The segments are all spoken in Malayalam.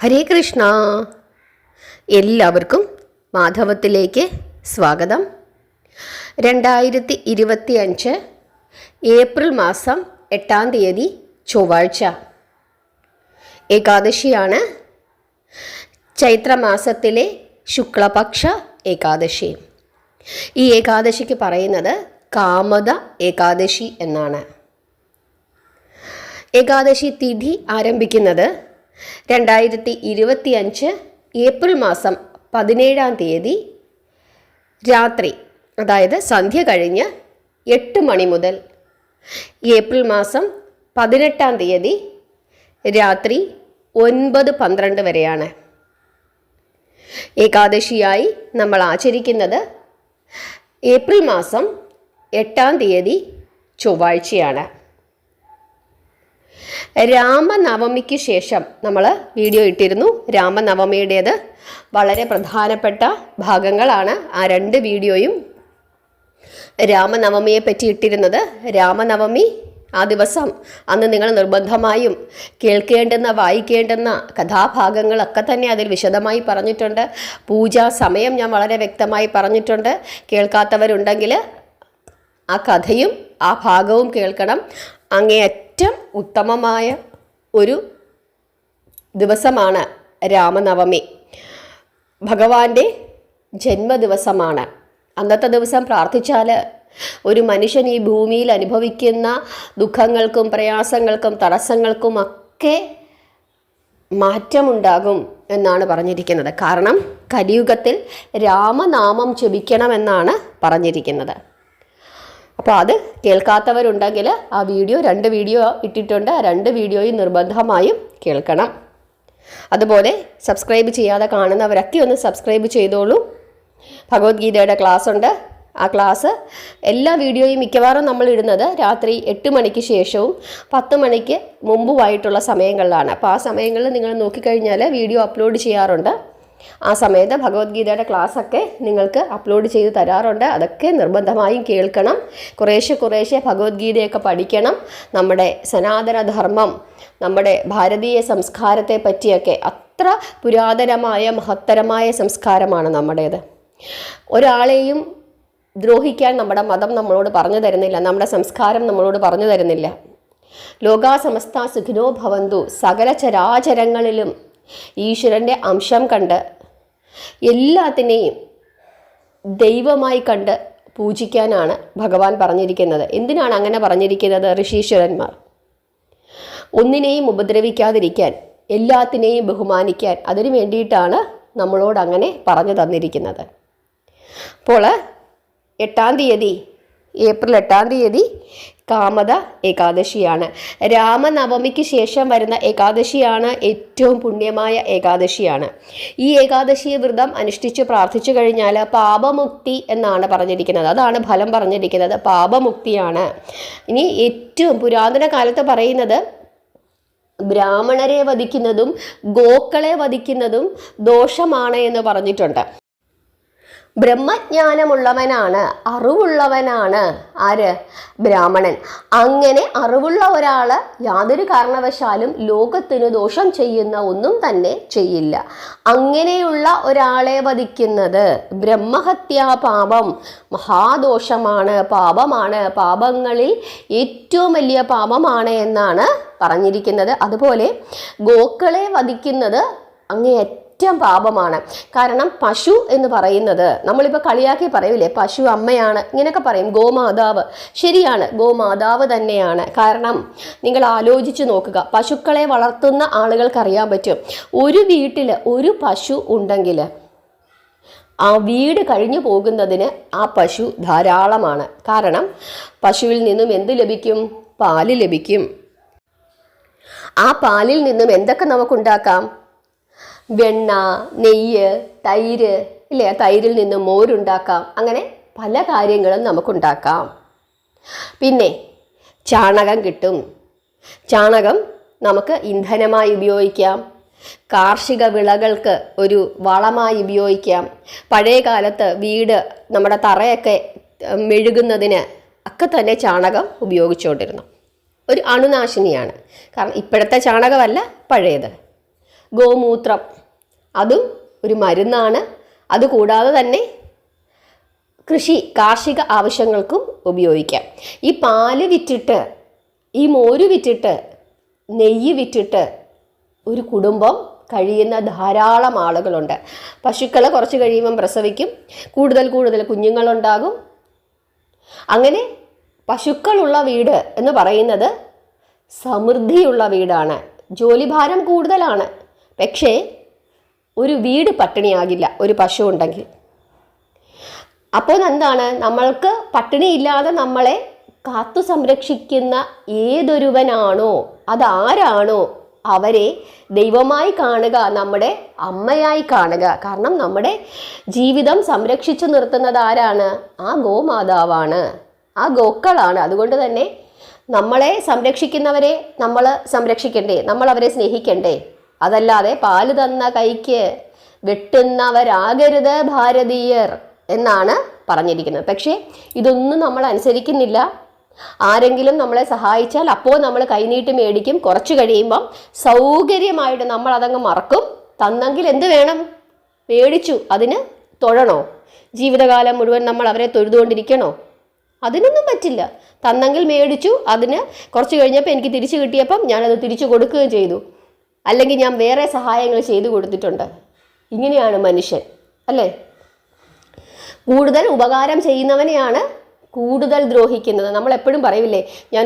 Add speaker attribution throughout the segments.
Speaker 1: ഹരേ കൃഷ്ണ. എല്ലാവർക്കും മാധവത്തിലേക്ക് സ്വാഗതം. 2025 ഏപ്രിൽ മാസം 8-ാം തീയതി ചൊവ്വാഴ്ച ഏകാദശിയാണ്. ചൈത്രമാസത്തിലെ ശുക്ലപക്ഷ ഏകാദശി. ഈ ഏകാദശിക്ക് പറയുന്നത് കാമദ ഏകാദശി എന്നാണ്. ഏകാദശി തിഥി ആരംഭിക്കുന്നത് 2025 ഏപ്രിൽ മാസം 17-ാം തീയതി രാത്രി, അതായത് സന്ധ്യ കഴിഞ്ഞ് 8 മണി മുതൽ ഏപ്രിൽ മാസം 18-ാം തീയതി രാത്രി 9:12 വരെയാണ്. ഏകാദശിയായി നമ്മൾ ആചരിക്കുന്നത് ഏപ്രിൽ മാസം 8-ാം തീയതി ചൊവ്വാഴ്ചയാണ്. രാമനവമിക്ക് ശേഷം നമ്മൾ വീഡിയോ ഇട്ടിരുന്നു. രാമനവമിയുടേത് വളരെ പ്രധാനപ്പെട്ട ഭാഗങ്ങളാണ്. ആ 2 വീഡിയോയും രാമനവമിയെ പറ്റി ഇട്ടിരുന്നത്. രാമനവമി ആ ദിവസം അന്ന് നിങ്ങൾ നിർബന്ധമായും കേൾക്കേണ്ടുന്ന വായിക്കേണ്ടുന്ന കഥാഭാഗങ്ങളൊക്കെ തന്നെ അതിൽ വിശദമായി പറഞ്ഞിട്ടുണ്ട്. പൂജാ സമയം ഞാൻ വളരെ വ്യക്തമായി പറഞ്ഞിട്ടുണ്ട്. കേൾക്കാത്തവരുണ്ടെങ്കിൽ ആ കഥയും ആ ഭാഗവും കേൾക്കണം. അങ്ങേയറ്റം ഉത്തമമായ ഒരു ദിവസമാണ് രാമനവമി. ഭഗവാന്റെ ജന്മദിവസമാണ്. അന്നത്തെ ദിവസം പ്രാർത്ഥിച്ചാൽ ഒരു മനുഷ്യൻ ഈ ഭൂമിയിൽ അനുഭവിക്കുന്ന ദുഃഖങ്ങൾക്കും പ്രയാസങ്ങൾക്കും തടസ്സങ്ങൾക്കും ഒക്കെ മാറ്റമുണ്ടാകും എന്നാണ് പറഞ്ഞിരിക്കുന്നത്. കാരണം കലിയുഗത്തിൽ രാമനാമം ജപിക്കണമെന്നാണ് പറഞ്ഞിരിക്കുന്നത്. അപ്പോൾ അത് കേൾക്കാത്തവരുണ്ടെങ്കിൽ ആ 2 വീഡിയോ ഇട്ടിട്ടുണ്ട്. ആ 2 വീഡിയോയും നിർബന്ധമായും കേൾക്കണം. അതുപോലെ സബ്സ്ക്രൈബ് ചെയ്യാതെ കാണുന്നവരൊക്കെ ഒന്ന് സബ്സ്ക്രൈബ് ചെയ്തോളൂ. ഭഗവത്ഗീതയുടെ ക്ലാസ് ഉണ്ട്. ആ ക്ലാസ് എല്ലാ വീഡിയോയും മിക്കവാറും നമ്മൾ ഇടുന്നത് രാത്രി 8 മണിക്ക് ശേഷവും 10 മണിക്ക് മുമ്പുമായിട്ടുള്ള സമയങ്ങളിലാണ്. അപ്പോൾ ആ സമയങ്ങളിൽ നിങ്ങൾ നോക്കിക്കഴിഞ്ഞാൽ വീഡിയോ അപ്ലോഡ് ചെയ്യാറുണ്ട്. ആ സമയത്ത് ഭഗവത്ഗീതയുടെ ക്ലാസ്സൊക്കെ നിങ്ങൾക്ക് അപ്ലോഡ് ചെയ്ത് തരാറുണ്ട്. അതൊക്കെ നിർബന്ധമായും കേൾക്കണം. കുറേശ്ശെ ഭഗവത്ഗീതയൊക്കെ പഠിക്കണം. നമ്മുടെ സനാതനധർമ്മം, നമ്മുടെ ഭാരതീയ സംസ്കാരത്തെ പറ്റിയൊക്കെ അത്ര പുരാതനമായ മഹത്തരമായ സംസ്കാരമാണ് നമ്മുടേത്. ഒരാളെയും ദ്രോഹിക്കാൻ നമ്മുടെ മതം നമ്മളോട് പറഞ്ഞു തരുന്നില്ല. നമ്മുടെ സംസ്കാരം നമ്മളോട് പറഞ്ഞു തരുന്നില്ല. ലോകാ സമസ്ത സുഖിനോ ഭവന്തു. സകല ചരാചരങ്ങളിലും ഈശ്വരൻ്റെ അംശം കണ്ട് എല്ലാത്തിനെയും ദൈവമായി കണ്ട് പൂജിക്കാനാണ് ഭഗവാൻ പറഞ്ഞിരിക്കുന്നത്. എന്തിനാണ് അങ്ങനെ പറഞ്ഞിരിക്കുന്നത്? ഋഷീശ്വരന്മാർ ഒന്നിനെയും ഉപദ്രവിക്കാതിരിക്കാൻ, എല്ലാത്തിനെയും ബഹുമാനിക്കാൻ, അതിനു വേണ്ടിയിട്ടാണ് നമ്മളോട് അങ്ങനെ പറഞ്ഞു തന്നിരിക്കുന്നത്. അപ്പോൾ 8-ാം തീയതി, ഏപ്രിൽ 8-ാം തീയതി കാമദ ഏകാദശിയാണ്. രാമനവമിക്ക് ശേഷം വരുന്ന ഏകാദശിയാണ് ഏറ്റവും പുണ്യമായ ഏകാദശിയാണ്. ഈ ഏകാദശിയെ വ്രതം അനുഷ്ഠിച്ച് പ്രാർത്ഥിച്ചു കഴിഞ്ഞാൽ പാപമുക്തി എന്നാണ് പറഞ്ഞിരിക്കുന്നത്. അതാണ് ഫലം പറഞ്ഞിരിക്കുന്നത്. പാപമുക്തിയാണ്. ഇനി ഏറ്റവും പുരാതന കാലത്ത് പറയുന്നത് ബ്രാഹ്മണരെ വധിക്കുന്നതും ഗോക്കളെ വധിക്കുന്നതും ദോഷമാണ് എന്ന് പറഞ്ഞിട്ടുണ്ട്. ബ്രഹ്മജ്ഞാനമുള്ളവനാണ്, അറിവുള്ളവനാണ് ആര്? ബ്രാഹ്മണൻ. അങ്ങനെ അറിവുള്ള ഒരാൾ യാതൊരു കാരണവശാലും ലോകത്തിന് ദോഷം ചെയ്യുന്ന ഒന്നും തന്നെ ചെയ്യില്ല. അങ്ങനെയുള്ള ഒരാളെ വധിക്കുന്നത് ബ്രഹ്മഹത്യാ പാപം, മഹാദോഷമാണ്, പാപമാണ്, പാപങ്ങളിൽ ഏറ്റവും വലിയ പാപമാണ് എന്നാണ് പറഞ്ഞിരിക്കുന്നത്. അതുപോലെ ഗോക്കളെ വധിക്കുന്നത് അങ്ങേയറ്റം പാപമാണ്. കാരണം പശു എന്ന് പറയുന്നത് നമ്മളിപ്പോൾ കളിയാക്കി പറയൂലേ, പശു അമ്മയാണ്, ഇങ്ങനെയൊക്കെ പറയും. ഗോമാതാവ്, ശരിയാണ്, ഗോമാതാവ് തന്നെയാണ്. കാരണം നിങ്ങൾ ആലോചിച്ച് നോക്കുക, പശുക്കളെ വളർത്തുന്ന ആളുകൾക്കറിയാൻ പറ്റും, ഒരു വീട്ടിൽ ഒരു പശു ഉണ്ടെങ്കിൽ ആ വീട് കഴിഞ്ഞു പോകുന്നതിന് ആ പശു ധാരാളമാണ്. കാരണം പശുവിൽ നിന്നും എന്ത് ലഭിക്കും? പാല് ലഭിക്കും. ആ പാലിൽ നിന്നും എന്തൊക്കെ നമുക്കുണ്ടാക്കാം? വെണ്ണ, നെയ്യ്, തൈര്, ഇല്ലേ? തൈരിൽ നിന്നും മോരുണ്ടാക്കാം. അങ്ങനെ പല കാര്യങ്ങളും നമുക്കുണ്ടാക്കാം. പിന്നെ ചാണകം കിട്ടും. ചാണകം നമുക്ക് ഇന്ധനമായി ഉപയോഗിക്കാം. കാർഷിക വിളകൾക്ക് ഒരു വളമായി ഉപയോഗിക്കാം. പഴയ കാലത്ത് വീട്, നമ്മുടെ തറയൊക്കെ മെഴുകുന്നതിന് ഒക്കെ തന്നെ ചാണകം ഉപയോഗിച്ചുകൊണ്ടിരുന്നു. ഒരു അണുനാശിനിയാണ്. കാരണം ഇപ്പോഴത്തെ ചാണകമല്ല, പഴയത്. ഗോമൂത്രം അതും ഒരു മരുന്നാണ്. അതുകൂടാതെ തന്നെ കാർഷിക ആവശ്യങ്ങൾക്കും ഉപയോഗിക്കാം. ഈ പാല് വിറ്റിട്ട്, ഈ മോര് വിറ്റിട്ട്, നെയ്യ് വിറ്റിട്ട് ഒരു കുടുംബം കഴിയുന്ന ധാരാളം ആളുകളുണ്ട്. പശുക്കൾ കുറച്ച് കഴിയുമ്പം പ്രസവിക്കും, കൂടുതൽ കുഞ്ഞുങ്ങളുണ്ടാകും. അങ്ങനെ പശുക്കളുള്ള വീട് എന്ന് പറയുന്നത് സമൃദ്ധിയുള്ള വീടാണ്. ജോലിഭാരം കൂടുതലാണ്, പക്ഷേ ഒരു വീട് പട്ടിണിയാകില്ല ഒരു പശു ഉണ്ടെങ്കിൽ. അപ്പോൾ എന്താണ്, നമ്മൾക്ക് പട്ടിണിയില്ലാതെ നമ്മളെ കാത്തു സംരക്ഷിക്കുന്ന ഏതൊരുവനാണോ, അതാരാണോ, അവരെ ദൈവമായി കാണുക, നമ്മുടെ അമ്മയായി കാണുക. കാരണം നമ്മുടെ ജീവിതം സംരക്ഷിച്ചു നിർത്തുന്നത് ആരാണ്? ആ ഗോമാതാവാണ്, ആ ഗോക്കളാണ്. അതുകൊണ്ട് തന്നെ നമ്മളെ സംരക്ഷിക്കുന്നവരെ നമ്മൾ സംരക്ഷിക്കണ്ടേ, നമ്മൾ അവരെ സ്നേഹിക്കണ്ടേ? അതല്ലാതെ പാല് തന്ന കൈക്ക് വെട്ടുന്നവരാകരുത് ഭാരതീയർ എന്നാണ് പറഞ്ഞിരിക്കുന്നത്. പക്ഷേ ഇതൊന്നും നമ്മൾ അനുസരിക്കുന്നില്ല. ആരെങ്കിലും നമ്മളെ സഹായിച്ചാൽ അപ്പോൾ നമ്മൾ കൈനീട്ടി മേടിക്കും. കുറച്ച് കഴിയുമ്പം സൗകര്യമായിട്ട് നമ്മൾ അതങ്ങ് മറക്കും. തന്നെങ്കിൽ എന്ത് വേണം? മേടിച്ചു, അതിന് തൊഴണോ? ജീവിതകാലം മുഴുവൻ നമ്മൾ അവരെ തൊഴുതുകൊണ്ടിരിക്കണോ? അതിനൊന്നും പറ്റില്ല. തന്നെങ്കിൽ മേടിച്ചു, അതിന് കുറച്ച് കഴിഞ്ഞപ്പോൾ എനിക്ക് തിരിച്ചു കിട്ടിയപ്പം ഞാനത് തിരിച്ചു കൊടുക്കുകയും ചെയ്തു, അല്ലെങ്കിൽ ഞാൻ വേറെ സഹായങ്ങൾ ചെയ്തു കൊടുത്തിട്ടുണ്ട്. ഇങ്ങനെയാണ് മനുഷ്യൻ, അല്ലേ? കൂടുതൽ ഉപകാരം ചെയ്യുന്നവനെയാണ് കൂടുതൽ ദ്രോഹിക്കുന്നത്. നമ്മൾ എപ്പോഴും പറയില്ലേ, ഞാൻ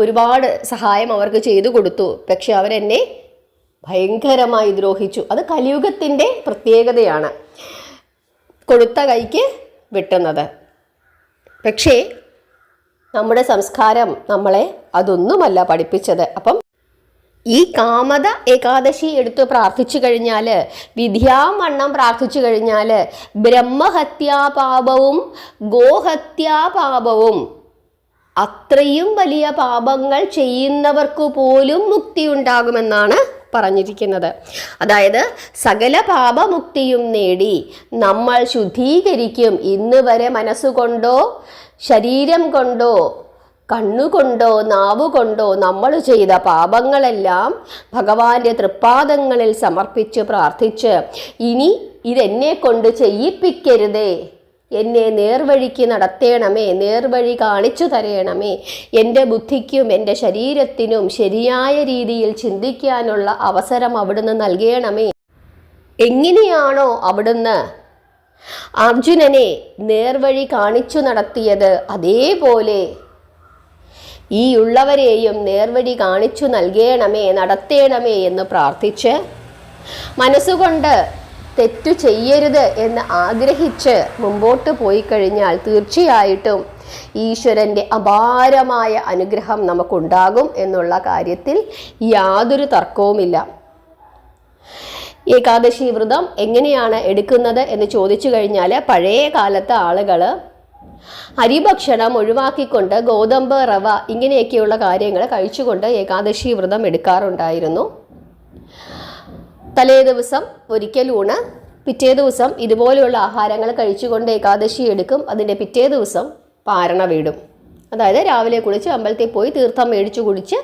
Speaker 1: ഒരുപാട് സഹായം അവർക്ക് ചെയ്തു കൊടുത്തു, പക്ഷെ അവരെന്നെ ഭയങ്കരമായി ദ്രോഹിച്ചു. അത് കലിയുഗത്തിൻ്റെ പ്രത്യേകതയാണ്, കൊടുത്ത കൈക്ക് വെട്ടുന്നത്. പക്ഷേ നമ്മുടെ സംസ്കാരം നമ്മളെ അതൊന്നുമല്ല പഠിപ്പിച്ചത്. അപ്പം ഈ കാമത ഏകാദശി എടുത്ത് പ്രാർത്ഥിച്ചു കഴിഞ്ഞാൽ, വിദ്യാവണ്ണം പ്രാർത്ഥിച്ചു കഴിഞ്ഞാൽ, ബ്രഹ്മഹത്യാപാപവും ഗോഹത്യാപാപവും അത്രയും വലിയ പാപങ്ങൾ ചെയ്യുന്നവർക്ക് പോലും മുക്തി ഉണ്ടാകുമെന്നാണ് പറഞ്ഞിരിക്കുന്നത്. അതായത് സകല പാപമുക്തിയും നേടി നമ്മൾ ശുദ്ധീകരിക്കും. ഇന്ന് വരെ മനസ്സുകൊണ്ടോ ശരീരം കൊണ്ടോ കണ്ണുകൊണ്ടോ നാവുകൊണ്ടോ നമ്മൾ ചെയ്ത പാപങ്ങളെല്ലാം ഭഗവാന്റെ തൃപ്പാദങ്ങളിൽ സമർപ്പിച്ച് പ്രാർത്ഥിച്ച്, ഇനി ഇതെന്നെ കൊണ്ട് ചെയ്യിപ്പിക്കരുതേ, എന്നെ നേർവഴിക്ക് നടത്തേണമേ, നേർവഴി കാണിച്ചു തരയണമേ, എൻ്റെ ബുദ്ധിക്കും എൻ്റെ ശരീരത്തിനും ശരിയായ രീതിയിൽ ചിന്തിക്കാനുള്ള അവസരം അവിടുന്ന് നൽകണമേ. എങ്ങനെയാണോ അവിടുന്ന് അർജുനനെ നേർവഴി കാണിച്ചു നടത്തിയത്, അതേപോലെ ഈ ഉള്ളവരെയും നേർവഴി കാണിച്ചു നൽകണമേ, നടത്തേണമേ എന്ന് പ്രാർത്ഥിച്ച്, മനസ്സുകൊണ്ട് തെറ്റു ചെയ്യരുത് എന്ന് ആഗ്രഹിച്ച് മുമ്പോട്ട് പോയി കഴിഞ്ഞാൽ തീർച്ചയായിട്ടും ഈശ്വരൻ്റെ അപാരമായ അനുഗ്രഹം നമുക്കുണ്ടാകും എന്നുള്ള കാര്യത്തിൽ യാതൊരു തർക്കവുമില്ല. ഏകാദശി വ്രതം എങ്ങനെയാണ് എടുക്കുന്നത് എന്ന് ചോദിച്ചു കഴിഞ്ഞാൽ, പഴയ കാലത്തെ ആളുകൾ അരിഭക്ഷണം ഒഴിവാക്കിക്കൊണ്ട് ഗോതമ്പ്, റവ ഇങ്ങനെയൊക്കെയുള്ള കാര്യങ്ങൾ കഴിച്ചുകൊണ്ട് ഏകാദശി വ്രതം എടുക്കാറുണ്ടായിരുന്നു. തലേ ദിവസം ഒരിക്കൽ ഊണ്, പിറ്റേ ദിവസം ഇതുപോലെയുള്ള ആഹാരങ്ങൾ കഴിച്ചുകൊണ്ട് ഏകാദശി എടുക്കും. അതിൻ്റെ പിറ്റേ ദിവസം പാരണ വീടും. അതായത് രാവിലെ കുളിച്ച് അമ്പലത്തിൽ പോയി തീർത്ഥം മേടിച്ചു കുടിച്ച്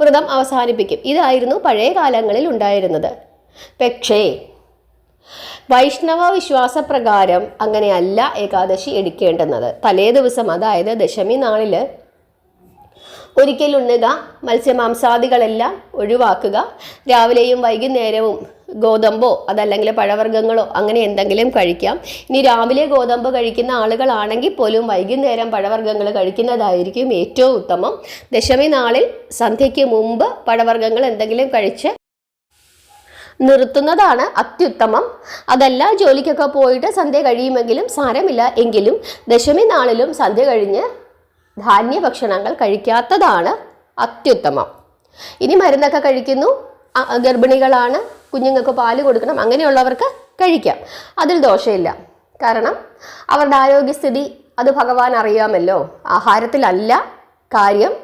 Speaker 1: വ്രതം അവസാനിപ്പിക്കും. ഇതായിരുന്നു പഴയ കാലങ്ങളിൽ ഉണ്ടായിരുന്നത്. പക്ഷേ വൈഷ്ണവ വിശ്വാസപ്രകാരം അങ്ങനെയല്ല ഏകാദശി എടുക്കേണ്ടുന്നത്. തലേ ദിവസം, അതായത് ദശമി നാളിൽ ഒരിക്കൽ ഉണ്ണുക, മത്സ്യമാംസാദികളെല്ലാം ഒഴിവാക്കുക. രാവിലെയും വൈകുന്നേരവും ഗോതമ്പോ അതല്ലെങ്കിൽ പഴവർഗ്ഗങ്ങളോ അങ്ങനെ എന്തെങ്കിലും കഴിക്കാം. ഇനി രാവിലെ ഗോതമ്പ് കഴിക്കുന്ന ആളുകളാണെങ്കിൽ പോലും വൈകുന്നേരം പഴവർഗ്ഗങ്ങൾ കഴിക്കുന്നതായിരിക്കും ഏറ്റവും ഉത്തമം. ദശമി നാളിൽ സന്ധ്യയ്ക്ക് മുമ്പ് പഴവർഗ്ഗങ്ങൾ എന്തെങ്കിലും കഴിച്ച് നിർത്തുന്നതാണ് അത്യുത്തമം. അതല്ല, ജോലിക്കൊക്കെ പോയിട്ട് സന്ധ്യ കഴിയുമെങ്കിലും സാരമില്ല, എങ്കിലും ദശമി നാളിലും സന്ധ്യ കഴിഞ്ഞ് ധാന്യഭക്ഷണങ്ങൾ കഴിക്കാത്തതാണ് അത്യുത്തമം. ഇനി മരുന്നൊക്കെ കഴിക്കുന്നു, ഗർഭിണികളാണ്, കുഞ്ഞുങ്ങൾക്ക് പാല് കൊടുക്കണം, അങ്ങനെയുള്ളവർക്ക് കഴിക്കാം, അതിൽ ദോഷമില്ല. കാരണം അവരുടെ ആരോഗ്യസ്ഥിതി അത് ഭഗവാൻ അറിയാമല്ലോ. ആഹാരത്തിലല്ല കാര്യം,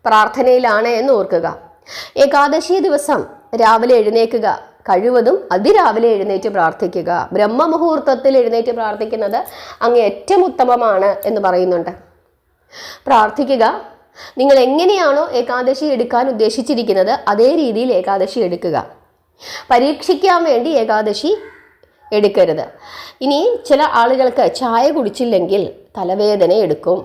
Speaker 1: പ്രാർത്ഥനയിലാണ് എന്ന് ഓർക്കുക. ഏകാദശി ദിവസം രാവിലെ എഴുന്നേൽക്കുക, കഴിവതും അതിരാവിലെ എഴുന്നേറ്റ് പ്രാർത്ഥിക്കുക. ബ്രഹ്മമുഹൂർത്തത്തിൽ എഴുന്നേറ്റ് പ്രാർത്ഥിക്കുന്നത് അങ്ങ് ഏറ്റവും ഉത്തമമാണ് എന്ന് പറയുന്നുണ്ട്. പ്രാർത്ഥിക്കുക. നിങ്ങൾ എങ്ങനെയാണോ ഏകാദശി എടുക്കാൻ ഉദ്ദേശിച്ചിരിക്കുന്നത് അതേ രീതിയിൽ ഏകാദശി എടുക്കുക. പരീക്ഷിക്കാൻ വേണ്ടി ഏകാദശി എടുക്കരുത്. ഇനി ചില ആളുകൾക്ക് ചായ കുടിച്ചില്ലെങ്കിൽ തലവേദന എടുക്കും.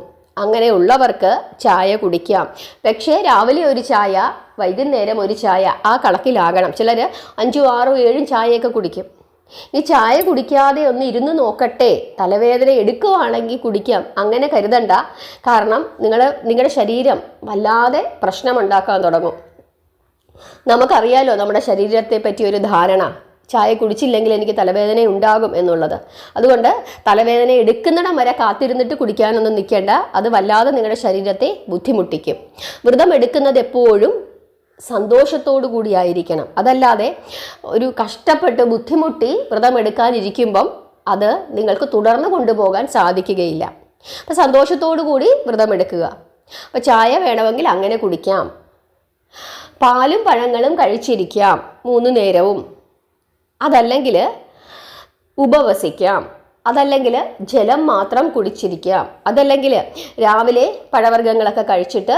Speaker 1: അങ്ങനെയുള്ളവർക്ക് ചായ കുടിക്കാം. പക്ഷേ രാവിലെ ഒരു ചായ, വൈകുന്നേരം ഒരു ചായ, ആ കണക്കിലാകണം. ചിലർ 5, 6, 7 ചായയൊക്കെ കുടിക്കും. ഈ ചായ കുടിക്കാതെ ഒന്ന് ഇരുന്ന് നോക്കട്ടെ, തലവേദന എടുക്കുവാണെങ്കിൽ കുടിക്കാം, അങ്ങനെ കരുതണ്ട. കാരണം നിങ്ങളുടെ ശരീരം വല്ലാതെ പ്രശ്നമുണ്ടാക്കാൻ തുടങ്ങും. നമുക്കറിയാലോ നമ്മുടെ ശരീരത്തെ പറ്റി ഒരു ധാരണ, ചായ കുടിച്ചില്ലെങ്കിൽ എനിക്ക് തലവേദന ഉണ്ടാകും എന്നുള്ളത്. അതുകൊണ്ട് തലവേദന എടുക്കുന്നിടം വരെ കാത്തിരുന്നിട്ട് കുടിക്കാനൊന്നും നിൽക്കേണ്ട. അത് വല്ലാതെ നിങ്ങളുടെ ശരീരത്തെ ബുദ്ധിമുട്ടിക്കും. വ്രതം എടുക്കുന്നത് എപ്പോഴും സന്തോഷത്തോടു കൂടിയായിരിക്കണം. അതല്ലാതെ ഒരു കഷ്ടപ്പെട്ട് ബുദ്ധിമുട്ടി വ്രതം എടുക്കാനിരിക്കുമ്പം അത് നിങ്ങൾക്ക് തുടർന്ന് കൊണ്ടുപോകാൻ സാധിക്കുകയില്ല. അപ്പം സന്തോഷത്തോടു കൂടി വ്രതം എടുക്കുക. അപ്പോൾ ചായ വേണമെങ്കിൽ അങ്ങനെ കുടിക്കാം. പാലും പഴങ്ങളും കഴിച്ചിരിക്കാം 3 നേരവും. അതല്ലെങ്കിൽ ഉപവസിക്കാം. അതല്ലെങ്കിൽ ജലം മാത്രം കുടിച്ചിരിക്കാം. അതല്ലെങ്കിൽ രാവിലെ പഴവർഗ്ഗങ്ങളൊക്കെ കഴിച്ചിട്ട്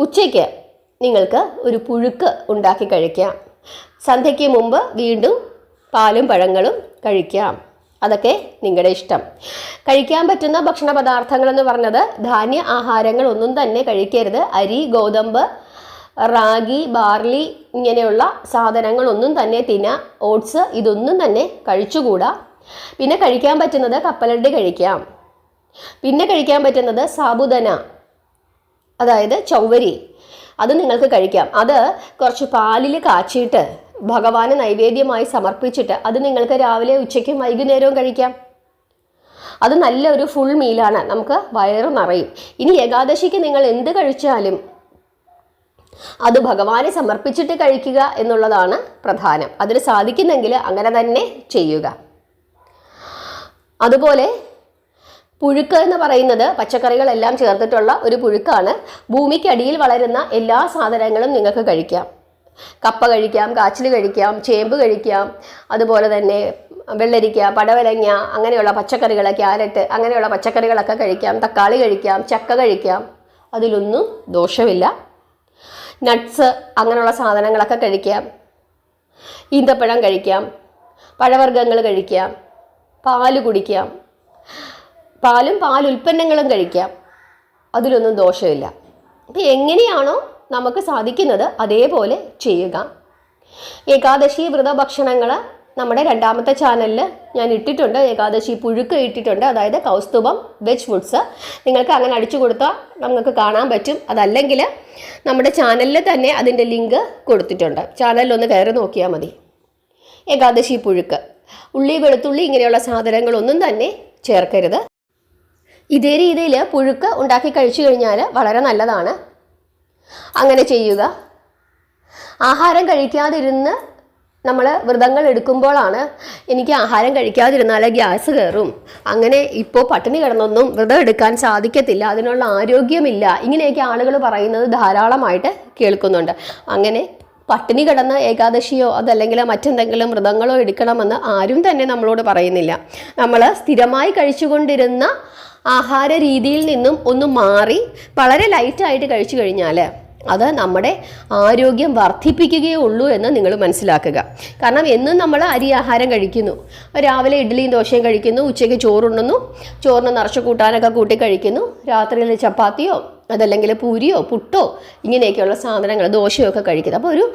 Speaker 1: ഉച്ചയ്ക്ക് നിങ്ങൾക്ക് ഒരു പുഴുക്ക് ഉണ്ടാക്കി കഴിക്കാം. സന്ധ്യയ്ക്ക് മുമ്പ് വീണ്ടും പാലും പഴങ്ങളും കഴിക്കാം. അതൊക്കെ നിങ്ങളുടെ ഇഷ്ടം. കഴിക്കാൻ പറ്റുന്ന ഭക്ഷണ പദാർത്ഥങ്ങളെന്ന് പറഞ്ഞത് ധാന്യ ആഹാരങ്ങൾ ഒന്നും തന്നെ കഴിക്കരുത്. അരി, ഗോതമ്പ്, റാഗി, ബാർലി ഇങ്ങനെയുള്ള സാധനങ്ങളൊന്നും തന്നെ ഓട്സ് ഇതൊന്നും തന്നെ കഴിച്ചുകൂടാ. പിന്നെ കഴിക്കാൻ പറ്റുന്നത് കപ്പലണ്ടി കഴിക്കാം. പിന്നെ കഴിക്കാൻ പറ്റുന്നത് സാബുദന, അതായത് ചൗവരി, അത് നിങ്ങൾക്ക് കഴിക്കാം. അത് കുറച്ച് പാലിൽ കാച്ചിയിട്ട് ഭഗവാന് നൈവേദ്യമായി സമർപ്പിച്ചിട്ട് അത് നിങ്ങൾക്ക് രാവിലെ, ഉച്ചയ്ക്കും വൈകുന്നേരവും കഴിക്കാം. അത് നല്ലൊരു ഫുൾ മീലാണ്, നമുക്ക് വയറ് നിറയും. ഇനി ഏകാദശിക്ക് നിങ്ങൾ എന്ത് കഴിച്ചാലും അത് ഭഗവാനെ സമർപ്പിച്ചിട്ട് കഴിക്കുക എന്നുള്ളതാണ് പ്രധാനം. അതിന് സാധിക്കുന്നെങ്കിൽ അങ്ങനെ തന്നെ ചെയ്യുക. അതുപോലെ പുഴുക്ക് എന്ന് പറയുന്നത് പച്ചക്കറികളെല്ലാം ചേർത്തിട്ടുള്ള ഒരു പുഴുക്കാണ്. ഭൂമിക്കടിയിൽ വളരുന്ന എല്ലാ സാധനങ്ങളും നിങ്ങൾക്ക് കഴിക്കാം. കപ്പ കഴിക്കാം, കാച്ചിൽ കഴിക്കാം, ചേമ്പ് കഴിക്കാം, അതുപോലെ തന്നെ വെള്ളരിക്ക, പടവലങ്ങ, അങ്ങനെയുള്ള പച്ചക്കറികൾ, ക്യാരറ്റ് അങ്ങനെയുള്ള പച്ചക്കറികളൊക്കെ കഴിക്കാം. തക്കാളി കഴിക്കാം, ചക്ക കഴിക്കാം, അതിലൊന്നും ദോഷമില്ല. നട്ട്സ് അങ്ങനെയുള്ള സാധനങ്ങളൊക്കെ കഴിക്കാം. ഈന്തപ്പഴം കഴിക്കാം, പഴവർഗ്ഗങ്ങൾ കഴിക്കാം, പാല് കുടിക്കാം, പാലും പാലുൽപ്പന്നങ്ങളും കഴിക്കാം, അതിലൊന്നും ദോഷമില്ല. അപ്പം എങ്ങനെയാണോ നമുക്ക് സാധിക്കുന്നത് അതേപോലെ ചെയ്യുക. ഏകാദശി വ്രതഭക്ഷണങ്ങൾ നമ്മുടെ 2ാമത്തെ ചാനലിൽ ഞാൻ ഇട്ടിട്ടുണ്ട്. ഏകാദശി പുഴുക്ക് ഇട്ടിട്ടുണ്ട്, അതായത് കൗസ്തുഭം വെജ് ഫുഡ്സ്. നിങ്ങൾക്ക് അങ്ങനെ അടിച്ചു കൊടുത്താൽ നമുക്ക് കാണാൻ പറ്റും. അതല്ലെങ്കിൽ നമ്മുടെ ചാനലിൽ തന്നെ അതിൻ്റെ ലിങ്ക് കൊടുത്തിട്ടുണ്ട്. ചാനലിലൊന്ന് കയറി നോക്കിയാൽ മതി. ഏകാദശി പുഴുക്ക്, ഉള്ളി, വെളുത്തുള്ളി ഇങ്ങനെയുള്ള സാധനങ്ങളൊന്നും തന്നെ ചേർക്കരുത്. ഇതേ രീതിയിൽ പുഴുക്ക് ഉണ്ടാക്കി കഴിച്ചു കഴിഞ്ഞാൽ വളരെ നല്ലതാണ്. അങ്ങനെ ചെയ്യുക. ആഹാരം കഴിക്കാതിരുന്ന് നമ്മൾ വ്രതങ്ങൾ എടുക്കുമ്പോഴാണ് എനിക്ക് ആഹാരം കഴിക്കാതിരുന്നാൽ ഗ്യാസ് കയറും, അങ്ങനെ ഇപ്പോൾ പട്ടിണി കിടന്നൊന്നും വ്രതം എടുക്കാൻ സാധിക്കത്തില്ല, അതിനുള്ള ആരോഗ്യമില്ല, ഇങ്ങനെയൊക്കെ ആളുകൾ പറയുന്നത് ധാരാളമായിട്ട് കേൾക്കുന്നുണ്ട്. അങ്ങനെ പട്ടിണി കിടന്ന ഏകാദശിയോ അതല്ലെങ്കിൽ മറ്റെന്തെങ്കിലും വ്രതങ്ങളോ എടുക്കണമെന്ന് ആരും തന്നെ നമ്മളോട് പറയുന്നില്ല. നമ്മൾ സ്ഥിരമായി കഴിച്ചുകൊണ്ടിരുന്ന ആഹാര രീതിയിൽ നിന്നും ഒന്ന് മാറി വളരെ ലൈറ്റായിട്ട് കഴിച്ചു കഴിഞ്ഞാൽ അത് നമ്മുടെ ആരോഗ്യം വർദ്ധിപ്പിക്കുകയുള്ളൂ എന്ന് നിങ്ങൾ മനസ്സിലാക്കുക. കാരണം എന്നും നമ്മൾ അരി ആഹാരം കഴിക്കുന്നു. രാവിലെ ഇഡ്ഡലിയും ദോശയും കഴിക്കുന്നു, ഉച്ചയ്ക്ക് ചോറുണ്ണുന്നു, ചോറിന് നിറച്ച് കൂട്ടാനൊക്കെ കൂട്ടി കഴിക്കുന്നു, രാത്രിയിൽ ചപ്പാത്തിയോ അതല്ലെങ്കിൽ പൂരിയോ പുട്ടോ ഇങ്ങനെയൊക്കെയുള്ള സാധനങ്ങൾ, ദോശയോ ഒക്കെ കഴിക്കുന്നത്. അപ്പോൾ ഒരു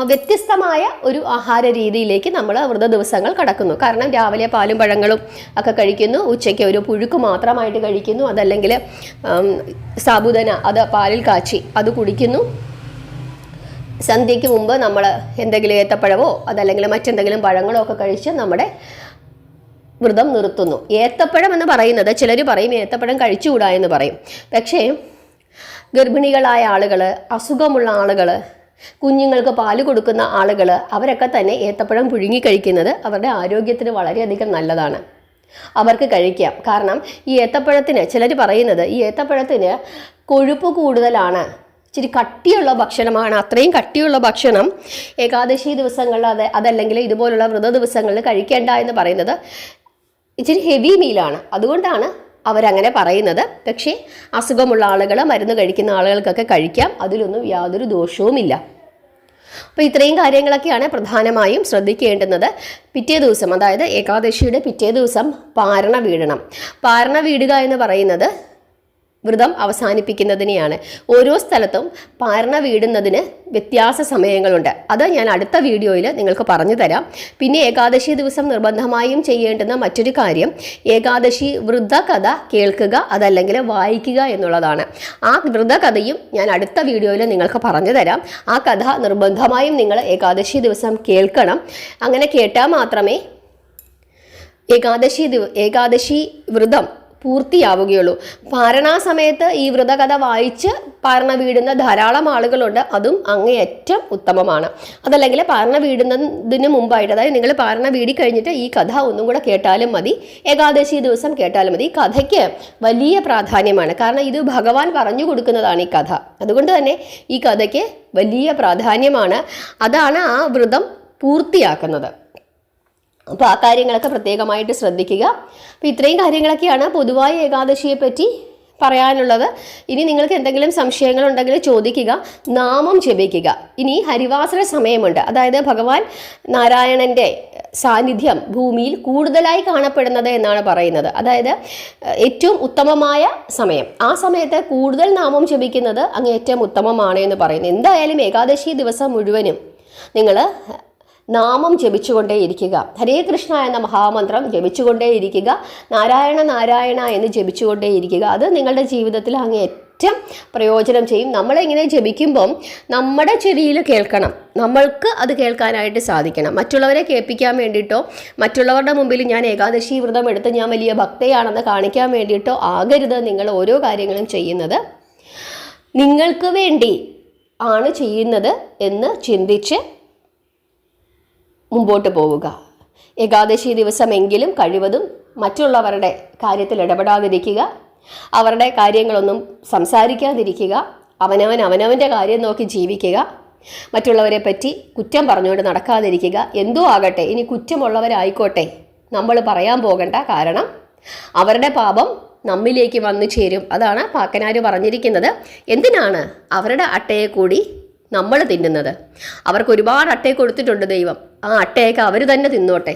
Speaker 1: വ്യത്യസ്തമായ ഒരു ആഹാര രീതിയിലേക്ക് നമ്മൾ വ്രത ദിവസങ്ങൾ കടക്കുന്നു. കാരണം രാവിലെ പാലും പഴങ്ങളും ഒക്കെ കഴിക്കുന്നു, ഉച്ചയ്ക്ക് ഒരു പുഴുക്ക് മാത്രമായിട്ട് കഴിക്കുന്നു, അതല്ലെങ്കിൽ സാബുദന അത് പാലിൽ കാച്ചി അത് കുടിക്കുന്നു. സന്ധ്യയ്ക്ക് മുമ്പ് നമ്മൾ എന്തെങ്കിലും ഏത്തപ്പഴമോ അതല്ലെങ്കിൽ മറ്റെന്തെങ്കിലും പഴങ്ങളോ ഒക്കെ കഴിച്ച് നമ്മുടെ വ്രതം നിർത്തുന്നു. ഏത്തപ്പഴം എന്ന് പറയുന്നത് ചിലർ പറയും ഏത്തപ്പഴം കഴിച്ചുകൂടാ എന്ന് പറയും. പക്ഷേ ഗർഭിണികളായ ആളുകൾ, അസുഖമുള്ള ആളുകൾ, കുഞ്ഞുങ്ങൾക്ക് പാല് കൊടുക്കുന്ന ആളുകൾ അവരൊക്കെ തന്നെ ഏത്തപ്പഴം പുഴുങ്ങി കഴിക്കുന്നത് അവരുടെ ആരോഗ്യത്തിന് വളരെയധികം നല്ലതാണ്. അവർക്ക് കഴിക്കാം. കാരണം ഈ ഏത്തപ്പഴത്തിന് ചിലർ പറയുന്നത് ഈ ഏത്തപ്പഴത്തിന് കൊഴുപ്പ് കൂടുതലാണ്, ഇച്ചിരി കട്ടിയുള്ള ഭക്ഷണമാണ്. അത്രയും കട്ടിയുള്ള ഭക്ഷണം ഏകാദശി ദിവസങ്ങളിൽ അതല്ലെങ്കിൽ ഇതുപോലുള്ള വ്രത ദിവസങ്ങളിൽ കഴിക്കേണ്ട എന്ന് പറയുന്നത് ഇച്ചിരി ഹെവി മീലാണ്. അതുകൊണ്ടാണ് അവരങ്ങനെ പറയുന്നത്. പക്ഷേ അസുഖമുള്ള ആളുകൾ, മരുന്ന് കഴിക്കുന്ന ആളുകൾക്കൊക്കെ കഴിക്കാം, അതിലൊന്നും യാതൊരു ദോഷവുമില്ല. അപ്പോൾ ഇത്രയും കാര്യങ്ങളൊക്കെയാണ് പ്രധാനമായും ശ്രദ്ധിക്കേണ്ടുന്നത്. പിറ്റേ ദിവസം, അതായത് ഏകാദശിയുടെ പിറ്റേ ദിവസം പാരണ വീടണം. പാരണ വീടുക എന്ന് പറയുന്നത് വ്രതം അവസാനിപ്പിക്കുന്നതിനെയാണ്. ഓരോ സ്ഥലത്തും പാരണ വീടുന്നതിന് വ്യത്യാസ സമയങ്ങളുണ്ട്. അത് ഞാൻ അടുത്ത വീഡിയോയിൽ നിങ്ങൾക്ക് പറഞ്ഞു തരാം. പിന്നെ ഏകാദശി ദിവസം നിർബന്ധമായും ചെയ്യേണ്ടുന്ന മറ്റൊരു കാര്യം ഏകാദശി വ്രതകഥ കേൾക്കുക, അതല്ലെങ്കിൽ വായിക്കുക എന്നുള്ളതാണ്. ആ വ്രതകഥയും ഞാൻ അടുത്ത വീഡിയോയിൽ നിങ്ങൾക്ക് പറഞ്ഞു തരാം. ആ കഥ നിർബന്ധമായും നിങ്ങൾ ഏകാദശി ദിവസം കേൾക്കണം. അങ്ങനെ കേട്ടാൽ മാത്രമേ ഏകാദശി വ്രതം പൂർത്തിയാവുകയുള്ളൂ. പാരണാ സമയത്ത് ഈ വ്രതകഥ വായിച്ച് പാരണ വീടുന്ന ധാരാളം ആളുകളുണ്ട്. അതും അങ്ങേയറ്റം ഉത്തമമാണ്. അതല്ലെങ്കിൽ പാരണ വീടുന്നതിന് മുമ്പായിട്ട്, അതായത് നിങ്ങൾ പാരണ വീടി കഴിഞ്ഞിട്ട് ഈ കഥ ഒന്നും കൂടെ കേട്ടാലും മതി, ഏകാദശി ദിവസം കേട്ടാലും മതി. ഈ കഥയ്ക്ക് വലിയ പ്രാധാന്യമാണ്. കാരണം ഇത് ഭഗവാൻ പറഞ്ഞു കൊടുക്കുന്നതാണ് ഈ കഥ. അതുകൊണ്ട് തന്നെ ഈ കഥയ്ക്ക് വലിയ പ്രാധാന്യമാണ്. അതാണ് ആ വ്രതം പൂർത്തിയാക്കുന്നത്. അപ്പോൾ ആ കാര്യങ്ങളൊക്കെ പ്രത്യേകമായിട്ട് ശ്രദ്ധിക്കുക. അപ്പോൾ ഇത്രയും കാര്യങ്ങളൊക്കെയാണ് പൊതുവായ ഏകാദശിയെ പറ്റി പറയാനുള്ളത്. ഇനി നിങ്ങൾക്ക് എന്തെങ്കിലും സംശയങ്ങളുണ്ടെങ്കിൽ ചോദിക്കുക. നാമം ജപിക്കുക. ഇനി ഹരിവാസര സമയമുണ്ട്. അതായത് ഭഗവാൻ നാരായണൻ്റെ സാന്നിധ്യം ഭൂമിയിൽ കൂടുതലായി കാണപ്പെടുന്നത് എന്നാണ് പറയുന്നത്. അതായത് ഏറ്റവും ഉത്തമമായ സമയം. ആ സമയത്ത് കൂടുതൽ നാമം ജപിക്കുന്നത് അങ്ങേറ്റവും ഉത്തമമാണ് എന്ന് പറയുന്നത്. എന്തായാലും ഏകാദശി ദിവസം മുഴുവനും നിങ്ങൾ നാമം ജപിച്ചുകൊണ്ടേയിരിക്കുക. ഹരേ കൃഷ്ണ എന്ന മഹാമന്ത്രം ജപിച്ചുകൊണ്ടേയിരിക്കുക. നാരായണ നാരായണ എന്ന് ജപിച്ചുകൊണ്ടേയിരിക്കുക. അത് നിങ്ങളുടെ ജീവിതത്തിൽ അങ്ങേയറ്റം പ്രയോജനം ചെയ്യും. നമ്മളിങ്ങനെ ജപിക്കുമ്പം നമ്മുടെ ചെവിയിൽ കേൾക്കണം. നമ്മൾക്ക് അത് കേൾക്കാനായിട്ട് സാധിക്കണം. മറ്റുള്ളവരെ കേൾപ്പിക്കാൻ വേണ്ടിയിട്ടോ മറ്റുള്ളവരുടെ മുമ്പിൽ ഞാൻ ഏകാദശി വ്രതം എടുത്ത് ഞാൻ വലിയ ഭക്തയാണെന്ന് കാണിക്കാൻ വേണ്ടിയിട്ടോ ആകരുത് നിങ്ങൾ ഓരോ കാര്യങ്ങളും ചെയ്യുന്നത്. നിങ്ങൾക്ക് വേണ്ടി ആണ് ചെയ്യുന്നത് എന്ന് ചിന്തിച്ച് മുമ്പോട്ട് പോവുക. ഏകാദശി ദിവസമെങ്കിലും കഴിവതും മറ്റുള്ളവരുടെ കാര്യത്തിൽ ഇടപെടാതിരിക്കുക. അവരുടെ കാര്യങ്ങളൊന്നും സംസാരിക്കാതിരിക്കുക. അവനവൻ്റെ കാര്യം നോക്കി ജീവിക്കുക. മറ്റുള്ളവരെ പറ്റി കുറ്റം പറഞ്ഞുകൊണ്ട് നടക്കാതിരിക്കുക. എന്തോ ആകട്ടെ, ഇനി കുറ്റമുള്ളവരായിക്കോട്ടെ, നമ്മൾ പറയാൻ പോകണ്ട. കാരണം അവരുടെ പാപം നമ്മിലേക്ക് വന്നു ചേരും. അതാണ് പാക്കനാർ പറഞ്ഞിരിക്കുന്നത്. എന്തിനാണ് അവരുടെ അട്ടയെ കൂടി നമ്മൾ തിന്നുന്നത്? അവർക്ക് ഒരുപാട് അട്ടയെ കൊടുത്തിട്ടുണ്ട് ദൈവം. ആ അട്ടയൊക്കെ അവർ തന്നെ തിന്നോട്ടെ.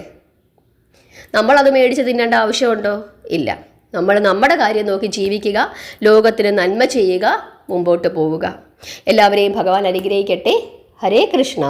Speaker 1: നമ്മളത് മേടിച്ച് തിന്നേണ്ട ആവശ്യമുണ്ടോ? ഇല്ല. നമ്മൾ നമ്മുടെ കാര്യം നോക്കി ജീവിക്കുക, ലോകത്തിന് നന്മ ചെയ്യുക, മുമ്പോട്ട് പോവുക. എല്ലാവരെയും ഭഗവാൻ അനുഗ്രഹിക്കട്ടെ. ഹരേ കൃഷ്ണ.